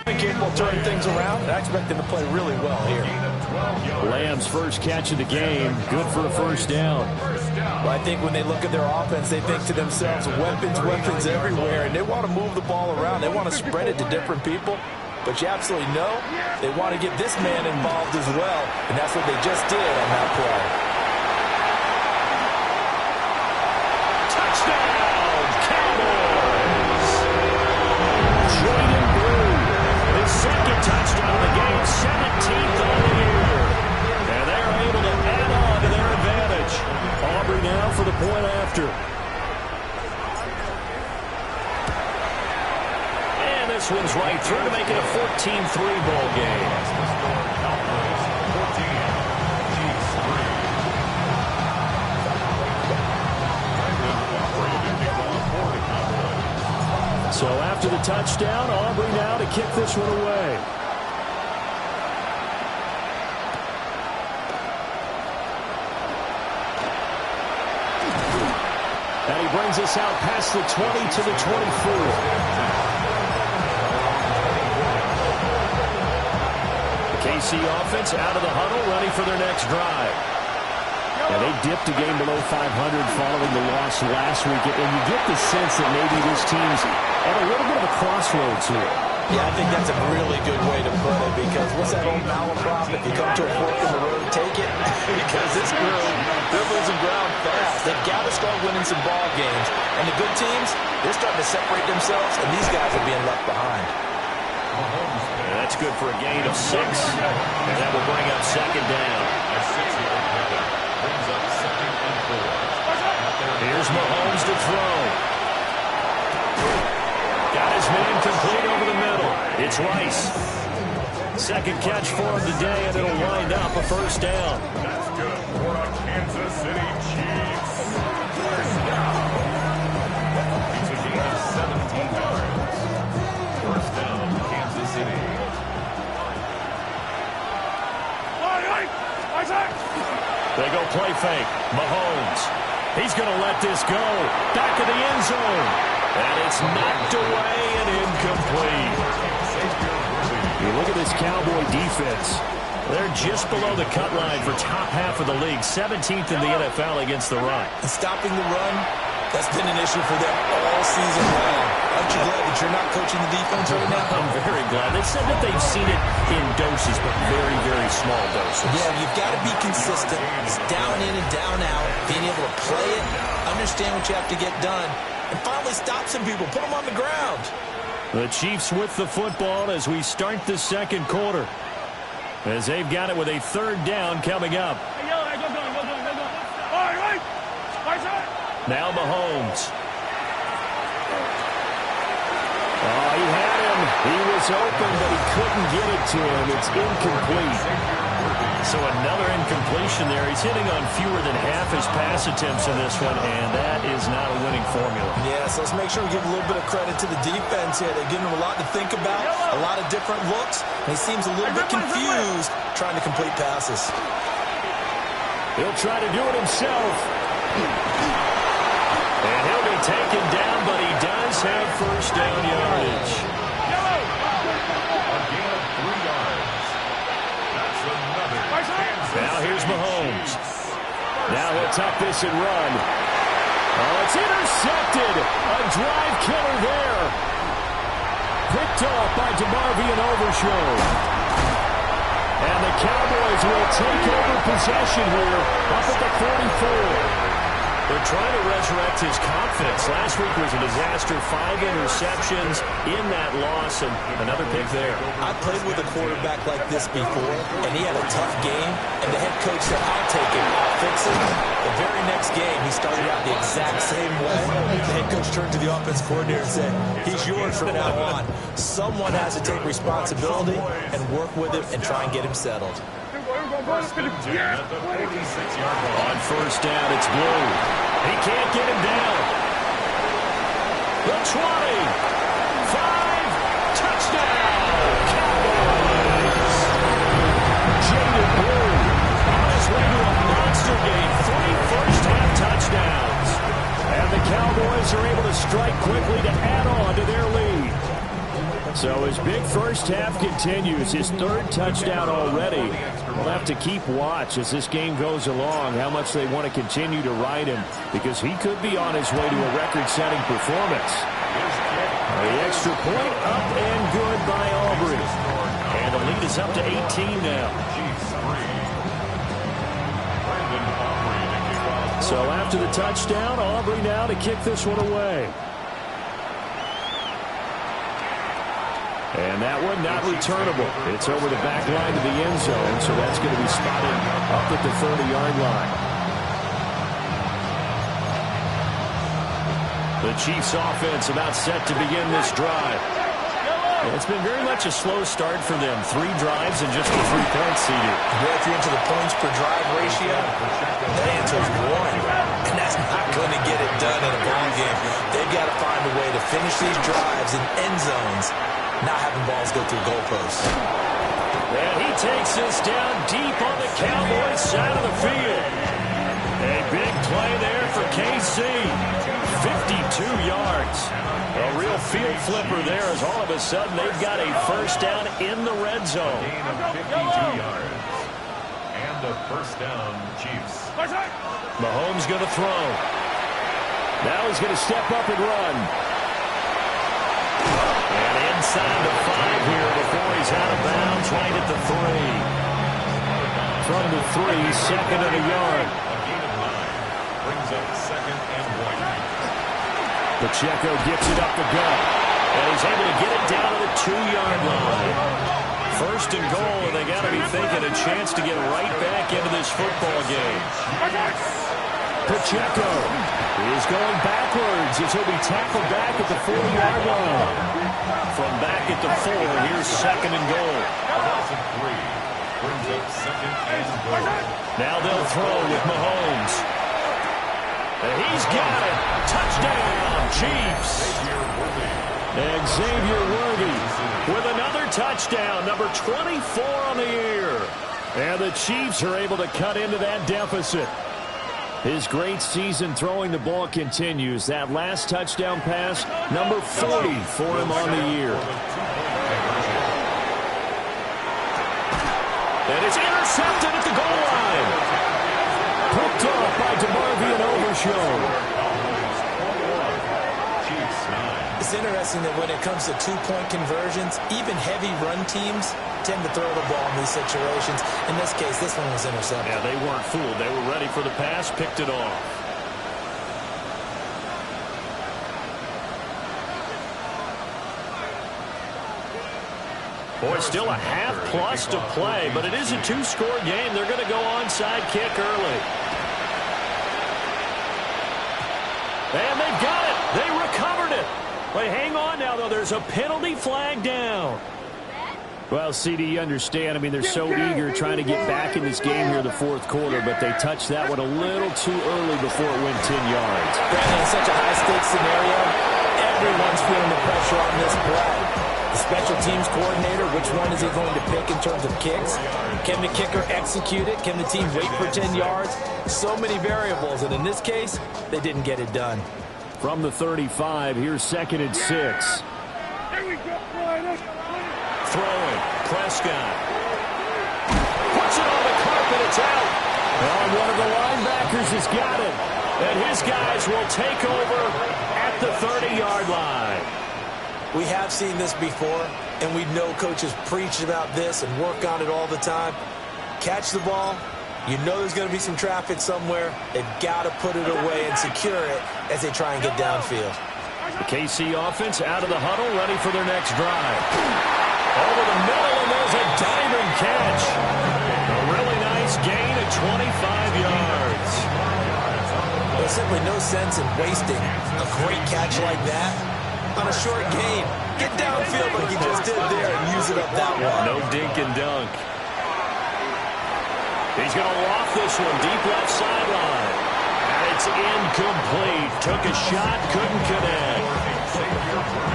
Capable of turning things around, and I expect them to play really well here. Lamb's first catch of the game, good for a first down. Well, I think when they look at their offense, they think to themselves, weapons everywhere, and they want to move the ball around. They want to spread it to different people, but you absolutely know they want to get this man involved as well, and that's what they just did on that play. Touchdown, Cowboys! Jordan Blue, his second touchdown of the game, 17th on the year. And they're able to add on to their advantage. Aubrey now for the point after. And this one's right through to make it a 14-3 ball game. So after the touchdown, Aubrey now to kick this one away. And he brings us out past the 20 to the 24. The KC offense out of the huddle, ready for their next drive. And they dipped a game below 500 following the loss last week. And you get the sense that maybe this team's at a little bit of a crossroads here. Yeah, I think that's a really good way to put it, because what's that old malaprop? If you come to a fork in the road, take it. Because this group, they're losing ground fast. They've got to start winning some ball games. And the good teams, they're starting to separate themselves, and these guys are being left behind. And that's good for a gain of 6. And that will bring up second down. Here's Mahomes to throw. Got his man complete over the middle. It's Rice. Second catch for him today, and it'll wind up a first down. That's good for a Kansas City Chiefs. First down. It's a gain of 17 yards. First down, Kansas City. They go play fake. Mahomes. He's going to let this go. Back of the end zone. And it's knocked away and incomplete. You look at this Cowboy defense. They're just below the cut line for top half of the league. 17th in the NFL against the run. And stopping the run, that's been an issue for them all season long. Aren't you glad that you're not coaching the defense right now? I'm very glad. They said that they've seen it in doses, but very, very small doses. Yeah, you've got to be consistent. It's down in and down out. Being able to play it, understand what you have to get done, and finally stop some people, put them on the ground. The Chiefs with the football as we start the second quarter. As they've got it with a third down coming up. Now Mahomes. Oh, he had him. He was open, but he couldn't get it to him. It's incomplete. So another incompletion there. He's hitting on fewer than half his pass attempts in this one, and that is not a winning formula. Yeah, so let's make sure we give a little bit of credit to the defense here. They're giving him a lot to think about, a lot of different looks, and he seems a little bit confused trying to complete passes. He'll try to do it himself. And he'll be taken down, but he does have first down yardage. A gain of 3 yards. That's another. Now here's Mahomes. Now he'll tuck this and run. Oh, it's intercepted. A drive killer there. Picked off by DeMarvion Overshow. And the Cowboys will take over possession here up at the 44. They're trying to resurrect his confidence. Last week was a disaster. 5 interceptions in that loss, and another pick there. I played with a quarterback like this before, and he had a tough game, and the head coach said, I'll take it, I'll fix it. The very next game, he started out the exact same way. The head coach turned to the offense coordinator and said, he's yours from now on. Someone has to take responsibility and work with him and try and get him settled. First and 10 at the 46-yard line. On first down, it's Blue. He can't get him down. The 20. 5. Touchdown. Cowboys. Jaden Blue on his way to a monster game. 3 first-half touchdowns. And the Cowboys are able to strike quickly to add on to their lead. So his big first half continues. His third touchdown already. We'll have to keep watch as this game goes along, how much they want to continue to ride him, because he could be on his way to a record-setting performance. The extra point up and good by Aubrey. And the lead is up to 18 now. So after the touchdown, Aubrey now to kick this one away. And that one not returnable. It's over the back line to the end zone, so that's going to be spotted up at the 30-yard line. The Chiefs offense about set to begin this drive. It's been very much a slow start for them. 3 drives and just a 3-point CD. Well, if you're into the points per drive ratio, that answer is 1. And that's not going to get it done in a ball game. They've got to find a way to finish these drives in end zones, not having balls go through goalposts. And he takes this down deep on the Cowboys side of the field. A big play there for KC. 52 yards. A real field flipper there as all of a sudden they've got a first down in the red zone. Gain of 52 yards. And a first down, Chiefs. Mahomes going to throw. Now he's going to step up and run. And inside the 5 here before he's out of bounds right at the 3. From the 3, second and a yard. A gain of 9. Brings up second and 1. Pacheco gets it up the gut. And he's able to get it down to the 2-yard line. First and goal, and they got to be thinking a chance to get right back into this football game. Pacheco is going backwards as he'll be tackled back at the 40-yard line. From back at the 4, here's second and goal. 3 brings up second and goal. Now they'll throw with Mahomes. And he's got it. Touchdown, Chiefs. And Xavier Worthy with another touchdown, number 24 on the year. And the Chiefs are able to cut into that deficit. His great season throwing the ball continues. That last touchdown pass, number 40 for him on the year. And it's intercepted at the goal line. Picked off by DeMarvion Overshown. It's interesting that when it comes to 2-point conversions, even heavy run teams tend to throw the ball in these situations. In this case, this one was intercepted. Yeah, they weren't fooled. They were ready for the pass, picked it off. Boy, still a half-plus to play, but it is a 2-score game. They're going to go onside kick early. And they've got it. They recovered it. But hang on now, though. There's a penalty flag down. Well, CD, you understand. I mean, they're so eager trying to get back in this game here in the 4th quarter, but they touched that one a little too early before it went 10 yards. Brandon, in such a high-stakes scenario, everyone's feeling the pressure on this play. The special teams coordinator, which one is he going to pick in terms of kicks? Can the kicker execute it? Can the team wait for 10 yards? So many variables, and in this case, they didn't get it done. From the 35, here's second and 6. Throwing, Prescott. Puts it on the carpet, it's out. And one of the linebackers has got it. And his guys will take over at the 30-yard line. We have seen this before, and we know coaches preach about this and work on it all the time. Catch the ball. You know there's going to be some traffic somewhere. They've got to put it away and secure it as they try and get downfield. The KC offense out of the huddle, ready for their next drive. Over the middle, and there's a diving catch. A really nice gain of 25 yards. There's simply no sense in wasting a great catch like that on a short gain. Get downfield like you just did there and use it up that one. No dink and dunk. He's going to loft this one deep left sideline. And it's incomplete. Took a shot, couldn't connect.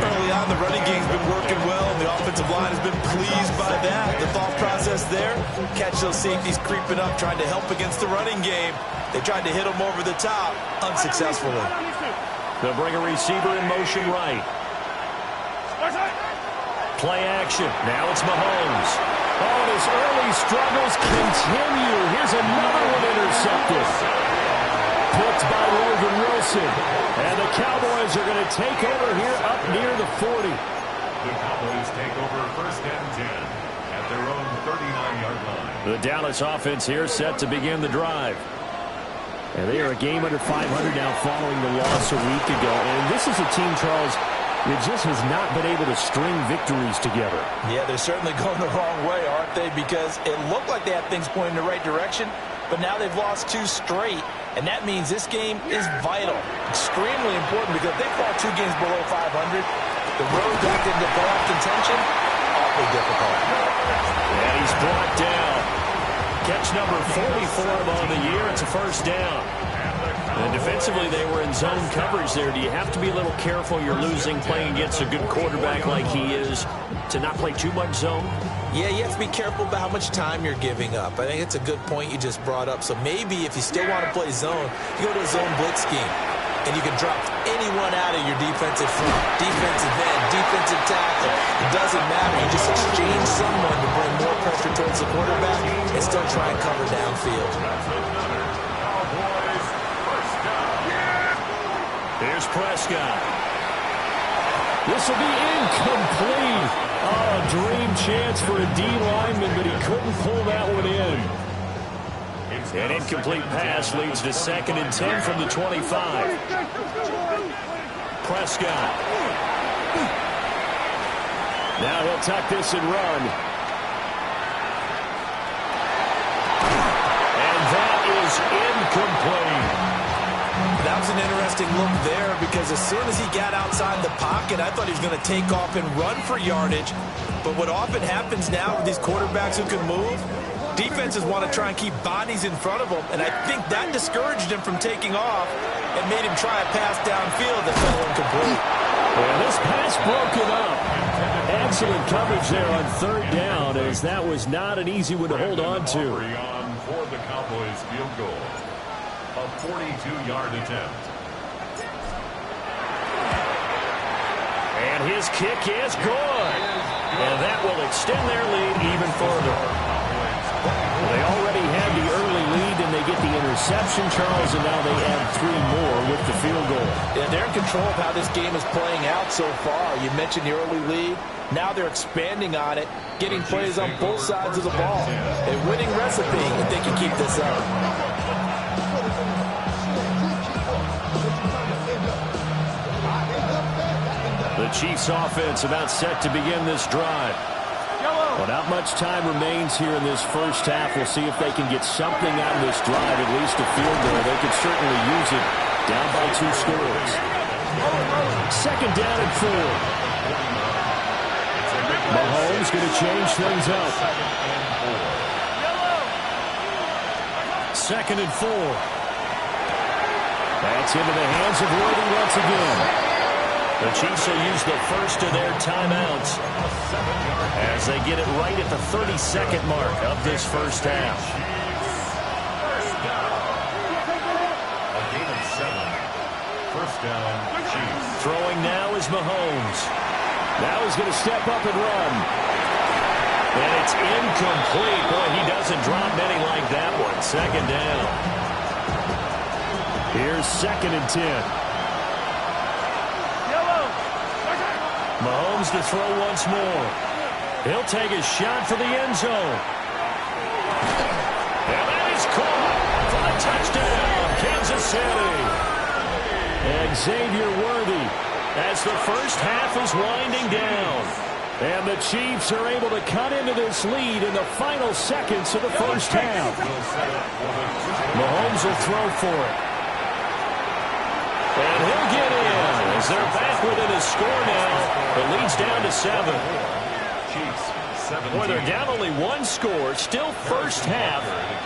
Early on, the running game's been working well, and the offensive line has been pleased by that. The thought process there, catch those safeties creeping up, trying to help against the running game. They tried to hit them over the top, unsuccessfully. They'll bring a receiver in motion right. play action. Now it's Mahomes. Oh, and his early struggles continue. Here's another one intercepted. Picked by Logan Wilson. And the Cowboys are going to take over here up near the 40. The Cowboys take over first and 10 at their own 39-yard line. The Dallas offense here set to begin the drive. And they are a game under 500 now following the loss a week ago. And this is a team, Charles, that just has not been able to string victories together. Yeah, they're certainly going the wrong way, aren't they? Because it looked like they had things pointing in the right direction, but now they've lost 2 straight. And that means this game is vital, extremely important, because if they fall 2 games below 500, the road back into playoff contention, awfully difficult. And he's brought down. Catch number 44 on the year. It's a first down. And defensively, they were in zone coverage there. Do you have to be a little careful? You're losing playing against a good quarterback like he is to not play too much zone? Yeah, you have to be careful about how much time you're giving up. I think it's a good point you just brought up. So maybe if you still want to play zone, you go to a zone blitz scheme. And you can drop anyone out of your defensive front, defensive end, defensive tackle. It doesn't matter. You just exchange someone to bring more pressure towards the quarterback and still try and cover downfield. Here's Prescott. This will be incomplete. Oh, a dream chance for a D lineman, but he couldn't pull that one in. An incomplete pass leads to 2nd and 10 from the 25. Prescott. Now he'll tuck this and run. And that is incomplete. That was an interesting look there because as soon as he got outside the pocket, I thought he was going to take off and run for yardage. But what often happens now with these quarterbacks who can move, defenses want to try and keep bodies in front of them, and I think that discouraged him from taking off and made him try a pass downfield that fell incomplete. And this pass broken up. Excellent coverage there on 3rd down, as that was not an easy one to hold on to. For the Cowboys field goal. A 42-yard attempt. And his kick is good. And that will extend their lead even further. They already had the early lead, and they get the interception, Charles, and now they add 3 more with the field goal. Yeah, they're in control of how this game is playing out so far. You mentioned the early lead. Now they're expanding on it, getting plays on both sides of the ball. A winning recipe if they can keep this up. The Chiefs offense about set to begin this drive. Well, not much time remains here in this first half. We'll see if they can get something out of this drive, at least a field goal. They could certainly use it down by 2 scores. 2nd down and 4. Mahomes going to change things up. 2nd and 4. That's into the hands of Worthy once again. The Chiefs will use the first of their timeouts as they get it right at the 32nd mark of this first half. A gain of 7. First down, Chiefs. Throwing now is Mahomes. Now he's going to step up and run. And it's incomplete. Boy, he doesn't drop many like that one. 2nd down. Here's 2nd and 10. Mahomes to throw once more. He'll take a shot for the end zone. And that is caught for the touchdown, Kansas City. And Xavier Worthy as the first half is winding down. And the Chiefs are able to cut into this lead in the final seconds of the first half. Mahomes will throw for it. And he'll get in as they're back within a score now. It leads down to 7. Boy, they're down only 1 score. Still first half,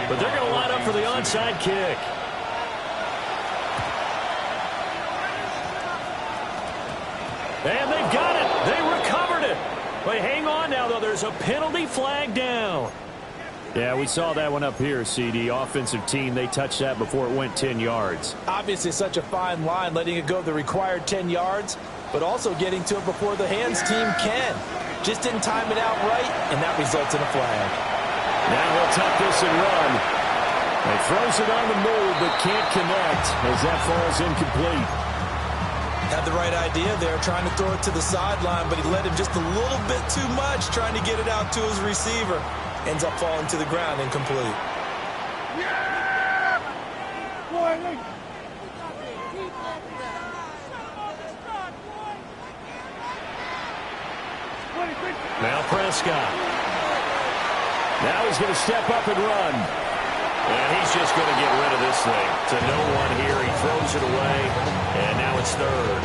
but they're going to line up for the onside kick. And they've got it. They recovered it. But hang on now, though. There's a penalty flag down. Yeah, we saw that one up here, CD. Offensive team, they touched that before it went 10 yards. Obviously such a fine line, letting it go the required 10 yards. but also getting to it before the hands team can. Just didn't time it out right, and that results in a flag. Now he'll tuck this and run. He throws it on the move, but can't connect as that falls incomplete. Had the right idea there, trying to throw it to the sideline, but he led him just a little bit too much, trying to get it out to his receiver. Ends up falling to the ground, incomplete. Now Prescott. Now he's going to step up and run. And he's just going to get rid of this thing. To no one here. He throws it away. And now it's third.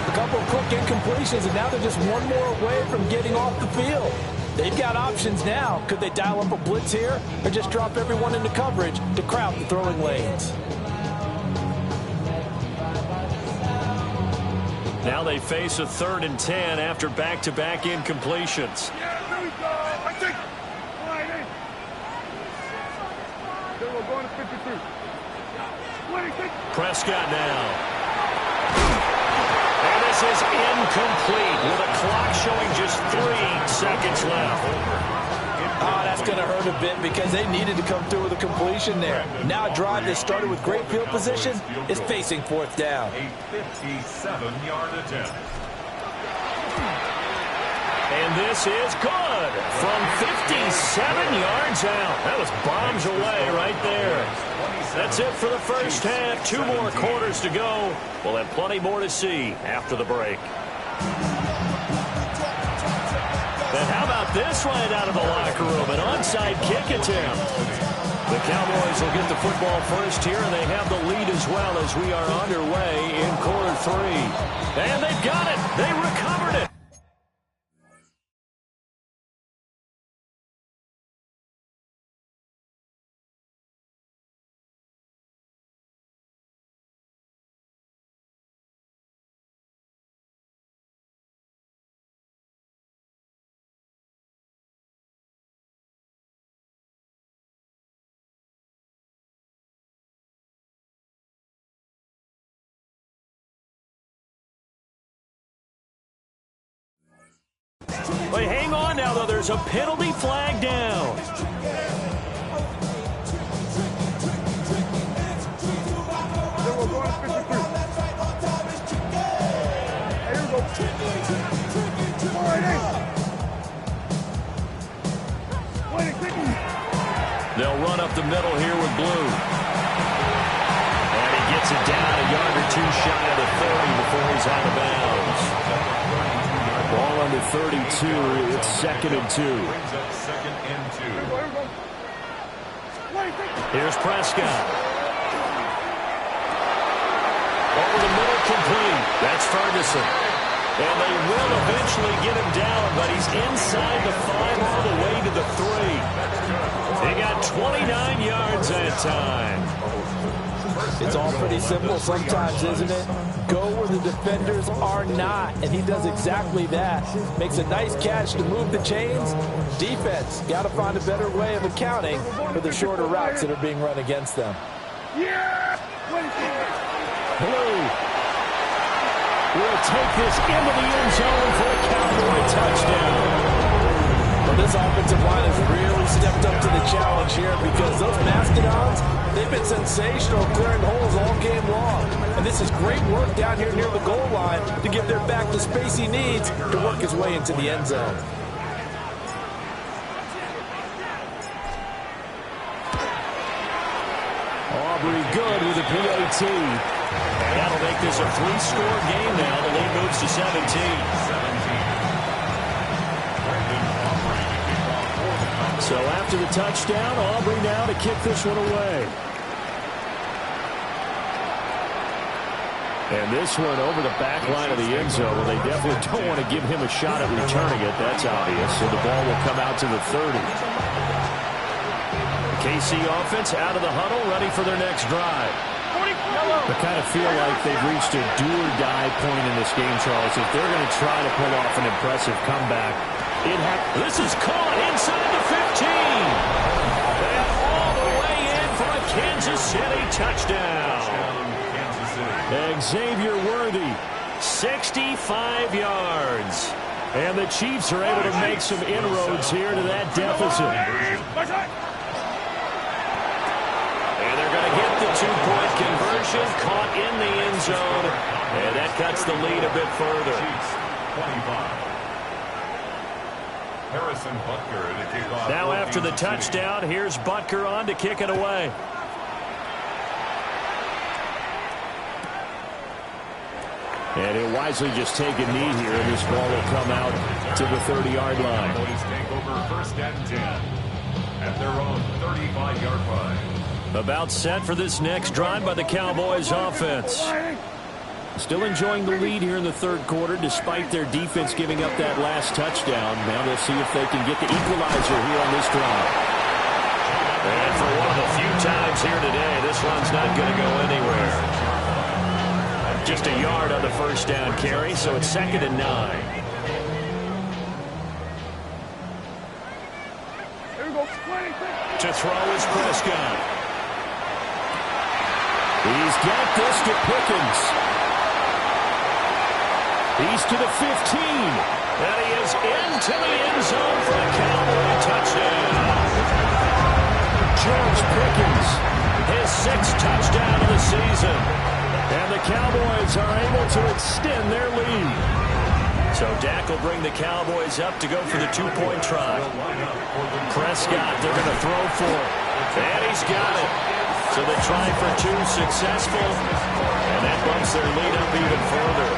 A couple of quick incompletions, and now they're just one more away from getting off the field. They've got options now. Could they dial up a blitz here or just drop everyone into coverage to crowd the throwing lanes? Now they face a 3rd and 10 after back-to-back incompletions. Prescott now. And this is incomplete with a clock showing just 3 seconds left. Oh, that's going to hurt a bit because they needed to come through with a completion there. Now a drive that started with great field position is facing 4th down. A 57-yard attempt. And this is good from 57 yards out. That was bombs away right there. That's it for the first half. 2 more quarters to go. We'll have plenty more to see after the break. And how about this right out of the locker room? An onside kick attempt. The Cowboys will get the football first here, and they have the lead as well as we are underway in quarter 3. And they've got it. They recovered it. But hang on now, though. There's a penalty flag down. They'll run up the middle here with Blue. And he gets it down a yard or 2 shy of the 30 before he's out of bounds. Ball under 32. It's 2nd and 2. Here's Prescott. Over the middle, complete. That's Ferguson. And they will eventually get him down, but he's inside the 5 all the way to the 3. They got 29 yards that time. It's all pretty simple sometimes, isn't it? Go where the defenders are not, and he does exactly that. Makes a nice catch to move the chains. Defense, got to find a better way of accounting for the shorter routes that are being run against them. Blue will take this into the end zone for a Cowboy touchdown. Well, this offensive line has really stepped up to the challenge here because those Mastodons, they've been sensational clearing holes all game long. And this is great work down here near the goal line to give their back the space he needs to work his way into the end zone. Aubrey good with a PAT. And that'll make this a 3-score game now. The lead moves to 17. So after the touchdown, Aubrey now to kick this one away. And this one over the back line of the end zone. Well, they definitely don't want to give him a shot at returning it. That's obvious. So the ball will come out to the 30. KC offense out of the huddle, ready for their next drive. I kind of feel like they've reached a do-or-die point in this game, Charles. If they're going to try to pull off an impressive comeback, this is caught inside the 15. And all the way in for a Kansas City touchdown. Xavier Worthy 65 yards. And the Chiefs are able to make some inroads here to that deficit. And they're going to get the two-point conversion, caught in the end zone. And that cuts the lead a bit further. 25. Harrison Butker to kick off. Now after the touchdown, here's Butker on to kick it away. And he'll wisely just take a knee here, and this ball will come out to the 30-yard line. Cowboys take over 1st and 10 at their own 35-yard line. About set for this next drive by the Cowboys offense. Still enjoying the lead here in the third quarter, despite their defense giving up that last touchdown. Now they'll see if they can get the equalizer here on this drive. And for one of the few times here today, this one's not going to go anywhere. Just a yard on the first down carry, so it's 2nd and 9. To throw is Prescott. He's got this to Pickens. He's to the 15. And he is into the end zone for a Cowboy touchdown. George Pickens, his 6th touchdown of the season. And the Cowboys are able to extend their lead. So Dak will bring the Cowboys up to go for the two-point try. Prescott, they're going to throw for it. And he's got it. So the try for 2 successful. And that bumps their lead up even further.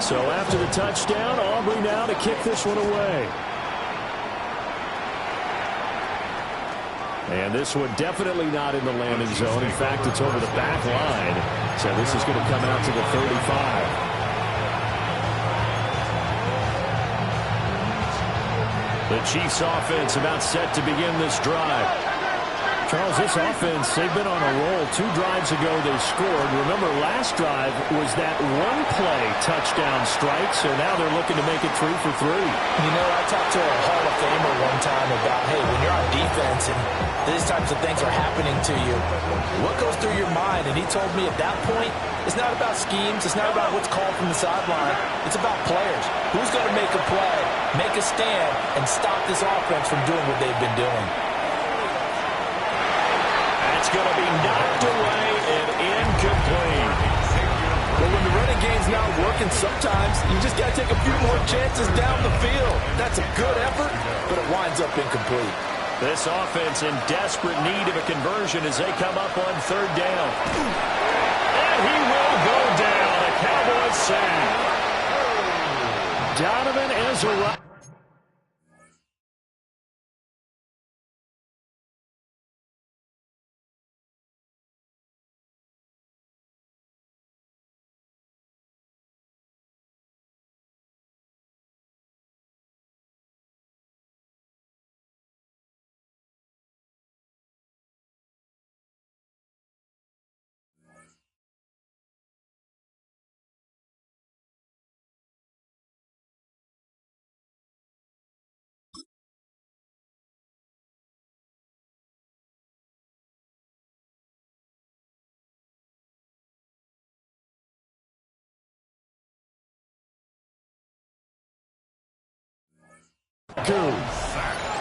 So after the touchdown, Aubrey now to kick this one away. And this one definitely not in the landing zone. In fact, it's over the back line. So this is going to come out to the 35. The Chiefs offense about set to begin this drive. Charles, this offense, they've been on a roll. 2 drives ago they scored. Remember, last drive was that one-play touchdown strike, so now they're looking to make it 3 for 3. You know, I talked to a Hall of Famer one time about, hey, when you're on defense and these types of things are happening to you, what goes through your mind? And he told me at that point, it's not about schemes. It's not about what's called from the sideline. It's about players. Who's going to make a play, make a stand, and stop this offense from doing what they've been doing? It's going to be knocked away and incomplete. Well, when the running game's not working, sometimes you just got to take a few more chances down the field. That's a good effort, but it winds up incomplete. This offense in desperate need of a conversion as they come up on 3rd down. And he will go down. A Cowboys sack. Donovan Ezra.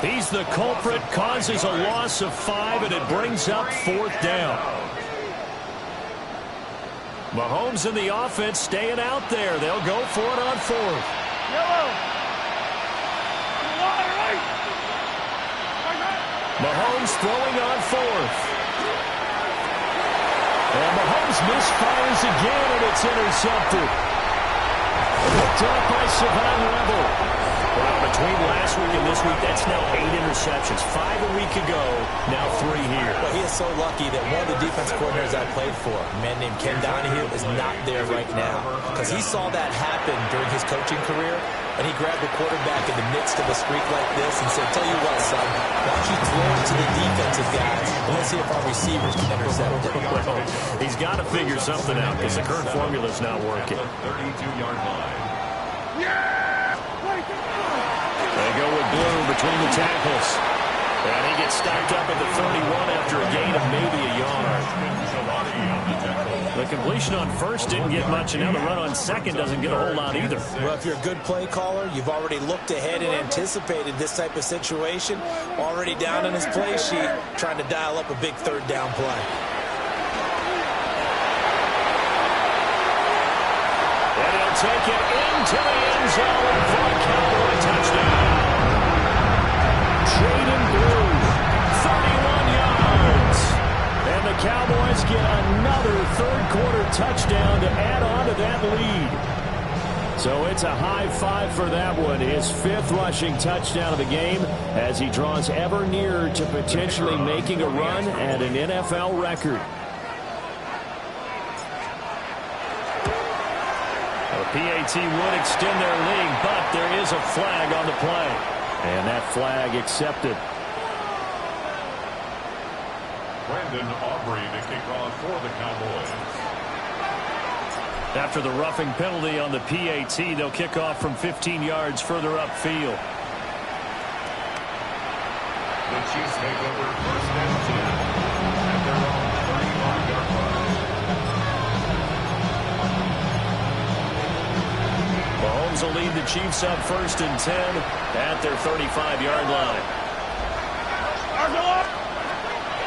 He's the culprit, causes a loss of 5, and it brings up 4th down. Mahomes and the offense staying out there. They'll go for it on 4th. Mahomes throwing on 4th. And Mahomes misfires again, and it's intercepted. Picked up by Savon Rebel. Well, between last week and this week, that's now 8 interceptions. 5 a week ago, now 3 here. Well, he is so lucky that one of the defense coordinators I played for, a man named Ken Donahue, is not there right now. Because he saw that happen during his coaching career, and he grabbed the quarterback in the midst of a streak like this and said, tell you what, son, why don't you throw it to the defensive guys, and let's see if our receivers can intercept it. He's got to figure something out because the current formula is not working. 32-yard line. They go with Blue between the tackles. And he gets stopped up at the 31 after a gain of maybe a yard. The completion on first didn't get much, and now the run on second doesn't get a whole lot either. Well, if you're a good play caller, you've already looked ahead and anticipated this type of situation. Already down on his play sheet, trying to dial up a big third down play. And he'll take it into the end zone for a Cowboy touchdown. Jaden Blue, 31 yards. And the Cowboys get another third-quarter touchdown to add on to that lead. So it's a high five for that one. His fifth rushing touchdown of the game as he draws ever nearer to potentially making a run at an NFL record. The PAT would extend their lead, but there is a flag on the play. And that flag accepted. Brandon Aubrey to kick off for the Cowboys. After the roughing penalty on the PAT, they'll kick off from 15 yards further upfield. The Chiefs take over first and 10 at their own 35-yard line. Mahomes will lead the Chiefs up first and 10 at their 35-yard line.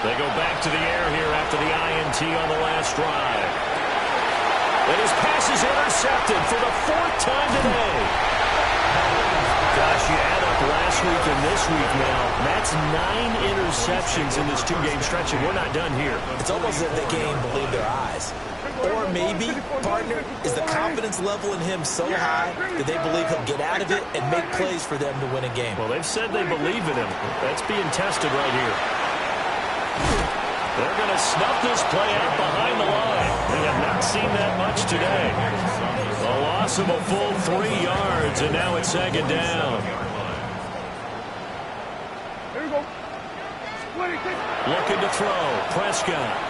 They go back to the air here after the INT on the last drive. And his pass is intercepted for the fourth time today. Gosh, you add up last week and this week now. That's 9 interceptions in this two-game stretch, and we're not done here. It's almost as if the game believed their eyes. Or maybe, partner, is the confidence level in him so high that they believe he'll get out of it and make plays for them to win a game. Well, they've said they believe in him. That's being tested right here. They're going to snuff this play out behind the line. They have not seen that much today. A loss of a full 3 yards, and now it's second down. Here we go. Looking to throw. Prescott.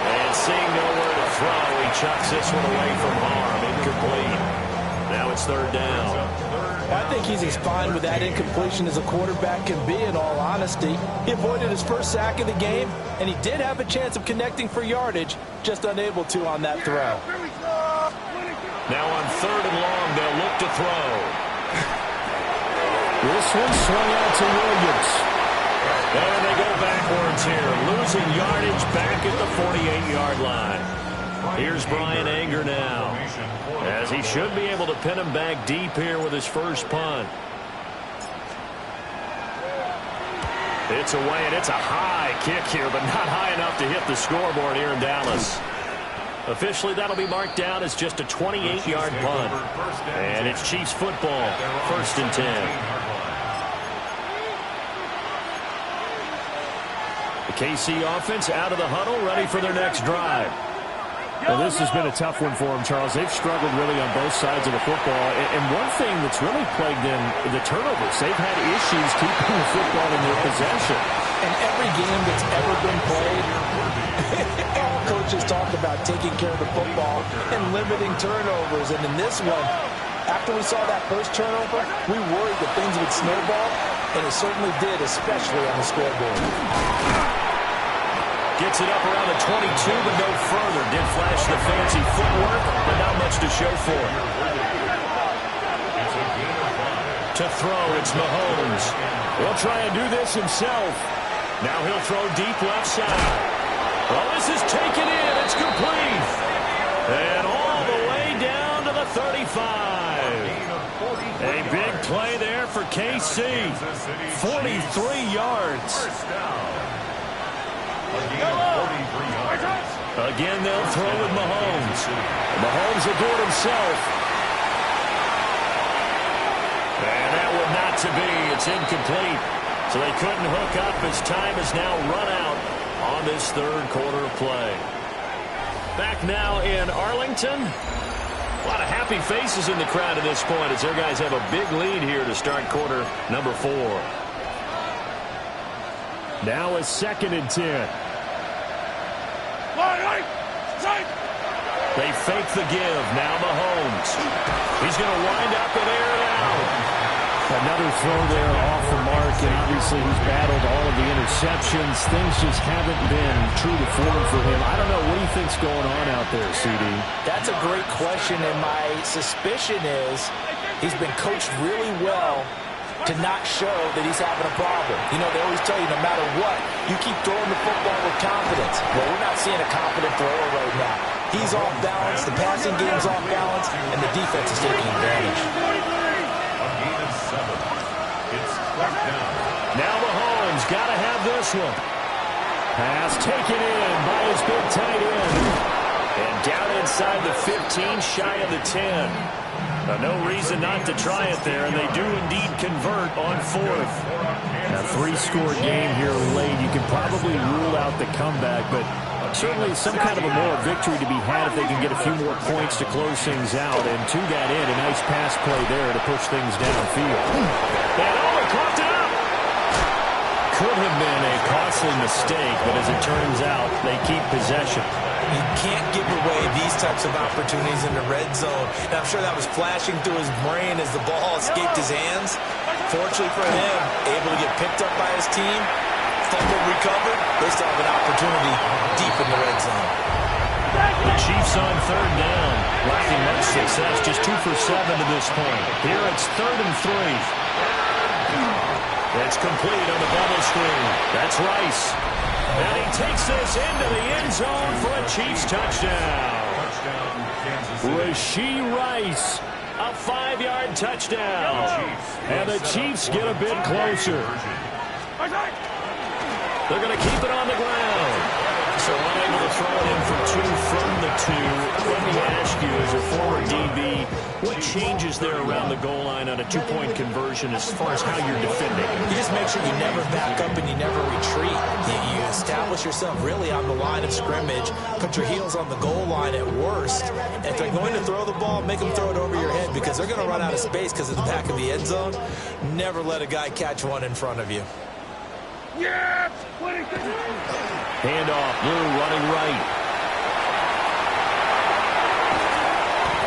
And seeing nowhere to throw, he chucks this one away from harm. Incomplete. Now it's third down. I think he's as fine with that incompletion as a quarterback can be, in all honesty. He avoided his first sack of the game, and he did have a chance of connecting for yardage, just unable to on that throw. Now on third and long, they'll look to throw. This one swung out to Williams. And they go backwards here, losing yardage back at the 48-yard line. Here's Brian Anger now, as he should be able to pin him back deep here with his first punt. It's away, and it's a high kick here, but not high enough to hit the scoreboard here in Dallas. Officially, that'll be marked down as just a 28-yard punt. And it's Chiefs football, first and 10. The KC offense out of the huddle, ready for their next drive. Well, this has been a tough one for them, Charles. They've struggled really on both sides of the football. And one thing that's really plagued them, the turnovers. They've had issues keeping the football in their possession. In every game that's ever been played, all coaches talk about taking care of the football and limiting turnovers. And in this one, after we saw that first turnover, we worried that things would snowball, and it certainly did, especially on the scoreboard. Gets it up around the 22, but no further. Did flash the fancy footwork, but not much to show for it. To throw, it's Mahomes. He'll try and do this himself. Now he'll throw deep left side. Well, this is taken in. It's complete. And all the way down to the 35. A big play there for KC. 43 yards. Again, they'll throw with Mahomes. Mahomes will do it himself. And that would not to be. It's incomplete. So they couldn't hook up as time is now run out on this third quarter of play. Back now in Arlington. A lot of happy faces in the crowd at this point as their guys have a big lead here to start quarter number 4. Now it's second and 10. They fake the give. Now Mahomes. He's going to wind up and air it out. Another throw there off the mark, and obviously he's battled all of the interceptions. Things just haven't been true to form for him. I don't know. What do you think's going on out there, CD? That's a great question, and my suspicion is he's been coached really well to not show that he's having a problem. You know, they always tell you no matter what, you keep throwing the football with confidence. Well, we're not seeing a confident thrower right now. He's off balance, the passing game's off balance, and the defense is taking advantage. A gain of 7. It's third down. Now Mahomes got to have this one. Pass taken in by his big tight end. And down inside the 15, shy of the 10. No reason not to try it there, and they do indeed convert on fourth. A 3-score game here late. You can probably rule out the comeback, but certainly some kind of a moral victory to be had if they can get a few more points to close things out. And to that end, a nice pass play there to push things downfield. And coughed it up. Could have been a costly mistake, but as it turns out, they keep possession. You can't give away these types of opportunities in the red zone. And I'm sure that was flashing through his brain as the ball escaped his hands. Fortunately for him, able to get picked up by his team, fumble recovered. They still have an opportunity deep in the red zone. The Chiefs on third down. Lacking much success, just 2 for 7 to this point. Here it's 3rd and 3. It's complete on the bubble screen. That's Rice. And he takes this into the end zone for a Chiefs touchdown. Rashee Rice, a 5-yard touchdown. And the Chiefs get a bit closer. They're going to keep it on the ground. So unable to throw it in for 2 from the 2. Let me ask you, as a former DB, what changes there around the goal line on a 2-point conversion as far as how you're defending? You just make sure you never back up and you never retreat. You establish yourself really on the line of scrimmage, put your heels on the goal line at worst. And if they're going to throw the ball, make them throw it over your head because they're going to run out of space because of the back of the end zone. Never let a guy catch one in front of you. Handoff, Blue running right.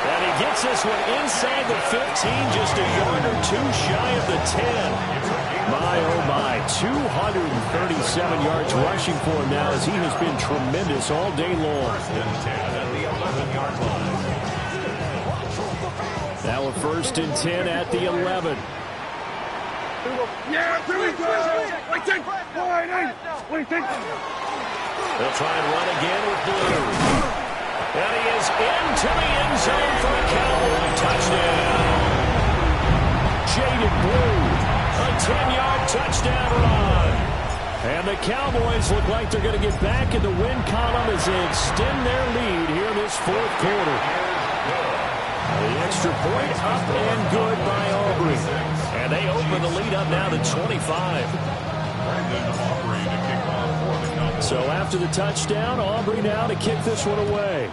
And he gets this one inside the 15, just a yard or 2 shy of the 10. My, oh my, 237 yards rushing for him now as he has been tremendous all day long. Now a 1st and 10 at the 11. They'll try and run again with Blue. And he is into the end zone for a Cowboy touchdown. Jaded Blue, a 10-yard touchdown run. And the Cowboys look like they're going to get back in the win column as they extend their lead here in this 4th quarter. The extra point up and good by Aubrey. And they open the lead up now to 25. So after the touchdown, Aubrey now to kick this one away.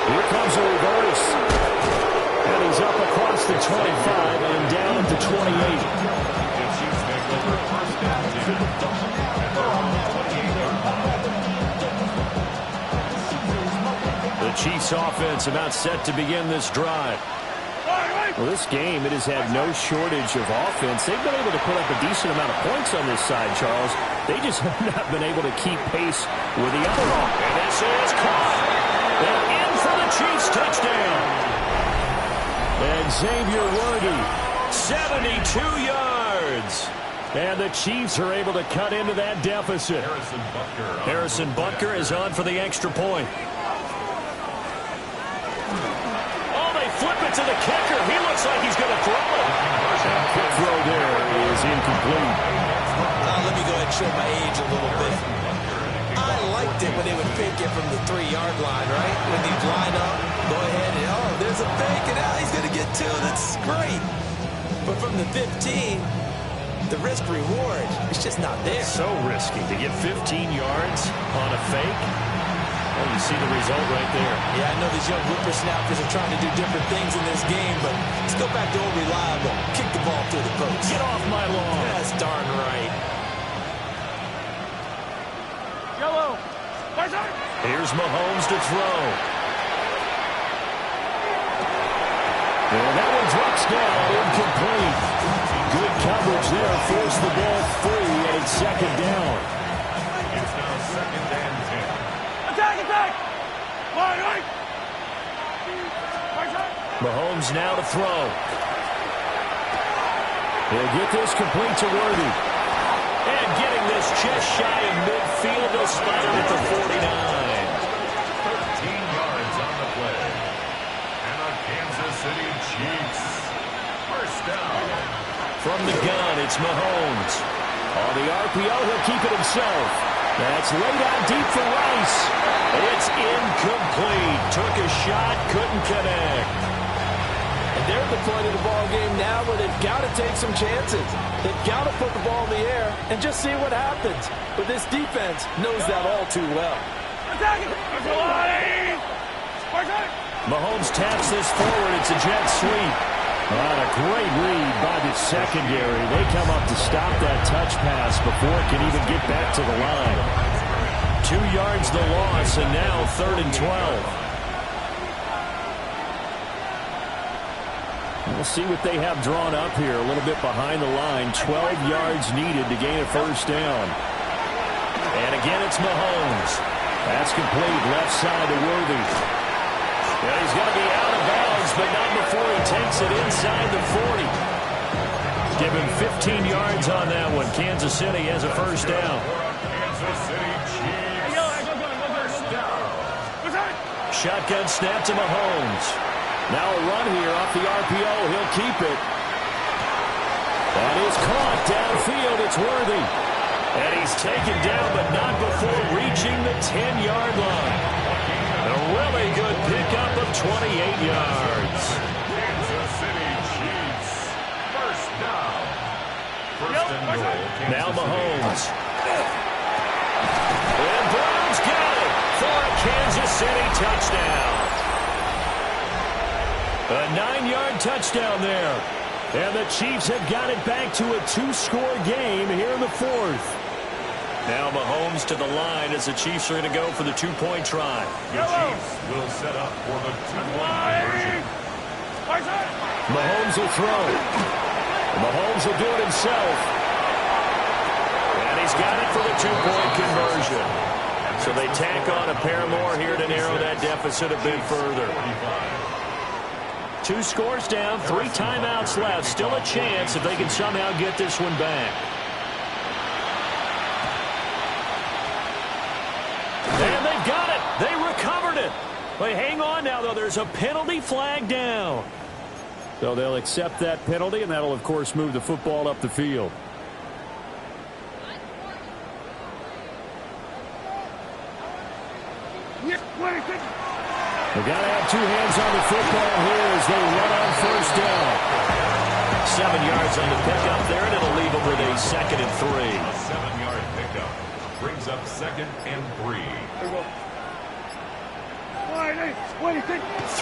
Here comes a reverse. And he's up across the 25 and down to 28. The Chiefs offense about set to begin this drive. Well, this game, it has had no shortage of offense. They've been able to put up a decent amount of points on this side, Charles. They just have not been able to keep pace with the other offense. And this is caught. And in for the Chiefs touchdown. And Xavier Worthy, 72 yards. And the Chiefs are able to cut into that deficit. Harrison Butker is on for the extra point. Flip it to the kicker. He looks like he's going to throw it. Quick throw there is incomplete. Let me go ahead and show my age a little bit. I liked it when they would fake it from the 3-yard line, right? When they'd line up, go ahead and, oh, there's a fake, and now he's going to get 2. That's great. But from the 15, the risk-reward, it's just not there. So risky to get 15 yards on a fake. Oh, you see the result right there. Yeah, I know these young whippersnappers are trying to do different things in this game, but let's go back to old reliable. Kick the ball through the post. Get off my lawn. That's darn right. Here's Mahomes to throw. And that one drops down, incomplete. Good coverage there, forced the ball free, and it's second down. It's now 2nd and 10. Attack! Mahomes now to throw. He'll get this complete to Worthy. And getting this just shy of midfield, they'll spot him at the 49. 13 yards on the play. And the Kansas City Chiefs. First down. From the gun, it's Mahomes. On the RPO, he'll keep it himself. That's laid out deep for Rice. It's incomplete. Took a shot, couldn't connect. And they're at the point of the ball game now where they've got to take some chances. They've got to put the ball in the air and just see what happens. But this defense knows that all too well. Mahomes taps this forward. It's a jet sweep. A great read by the secondary. They come up to stop that touch pass before it can even get back to the line. 2 yards the loss, and now 3rd and 12. We'll see what they have drawn up here a little bit behind the line. 12 yards needed to gain a first down. And again, it's Mahomes. That's complete. Left side to Worthy. And he's going to be out of bounds, but not before he takes it inside the 40. Give him 15 yards on that one. Kansas City has a first down. Kansas City Chiefs. First down. Shotgun snap to Mahomes. Now a run here off the RPO. He'll keep it. That is caught downfield. It's Worthy. And he's taken down, but not before reaching the 10-yard line. A really good pickup of 28 yards. Kansas City Chiefs. First down. First and goal. Now Mahomes. And Brown's got it for a Kansas City touchdown. A 9-yard touchdown there. And the Chiefs have got it back to a 2-score game here in the 4th. Now Mahomes to the line as the Chiefs are going to go for the 2-point try. The Chiefs will set up for the 2-point conversion. Mahomes will throw. Mahomes will do it himself. And he's got it for the 2-point conversion. So they tack on a pair more here to narrow that deficit a bit further. 2 scores down, 3 timeouts left. Still a chance if they can somehow get this one back. And they've got it. They recovered it. But hang on now, though. There's a penalty flag down. So they'll accept that penalty, and that'll, of course, move the football up the field. They've got to have 2 hands on the football here as they run on first down. 7 yards on the pickup there, and it'll leave them with a 2nd and 3. A 7-yard pickup brings up 2nd and 3.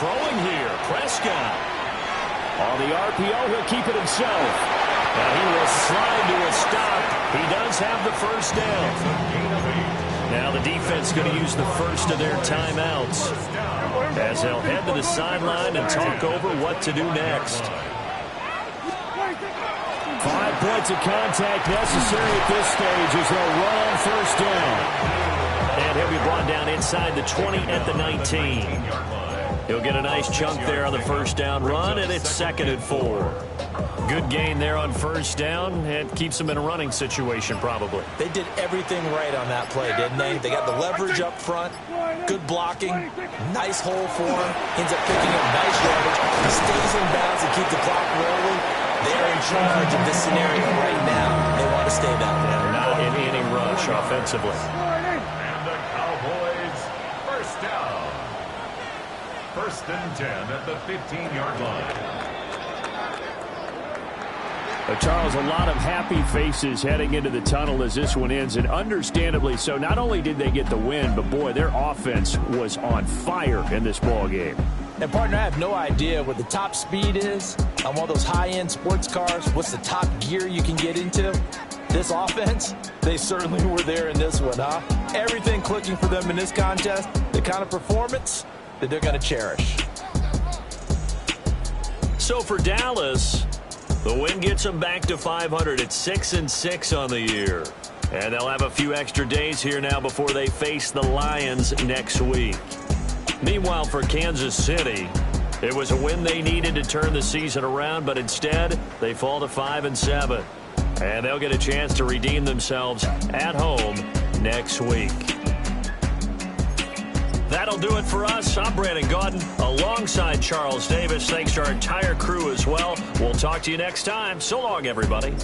Throwing here, Prescott. On the RPO, he'll keep it himself. Now he will slide to a stop. He does have the first down. Now the defense going to use the first of their timeouts as they'll head to the sideline and talk over what to do next. 5 points of contact necessary at this stage as they'll run on first down. And he'll be brought down inside the 20 at the 19. He'll get a nice chunk there on the first down run, and it's 2nd and 4. Good gain there on first down. It keeps them in a running situation, probably. They did everything right on that play, didn't they? They got the leverage up front, good blocking, nice hole for him, ends up picking up nice yardage. He stays in bounds and keeps the clock rolling. They're in charge of this scenario right now. They want to stay that way. They're not in any rush offensively. And the Cowboys, first down. 1st and 10 at the 15-yard line. Charles, a lot of happy faces heading into the tunnel as this one ends, and understandably so. Not only did they get the win, but boy, their offense was on fire in this ball game. And partner, I have no idea what the top speed is on one of those high-end sports cars. What's the top gear you can get into? This offense, they certainly were there in this one, huh? Everything clicking for them in this contest, the kind of performance that they're going to cherish. So for Dallas, the win gets them back to 500 at 6-6 on the year. And they'll have a few extra days here now before they face the Lions next week. Meanwhile, for Kansas City, it was a win they needed to turn the season around, but instead they fall to 5-7. And they'll get a chance to redeem themselves at home next week. That'll do it for us. I'm Brandon Gaudin alongside Charles Davis. Thanks to our entire crew as well. We'll talk to you next time. So long, everybody.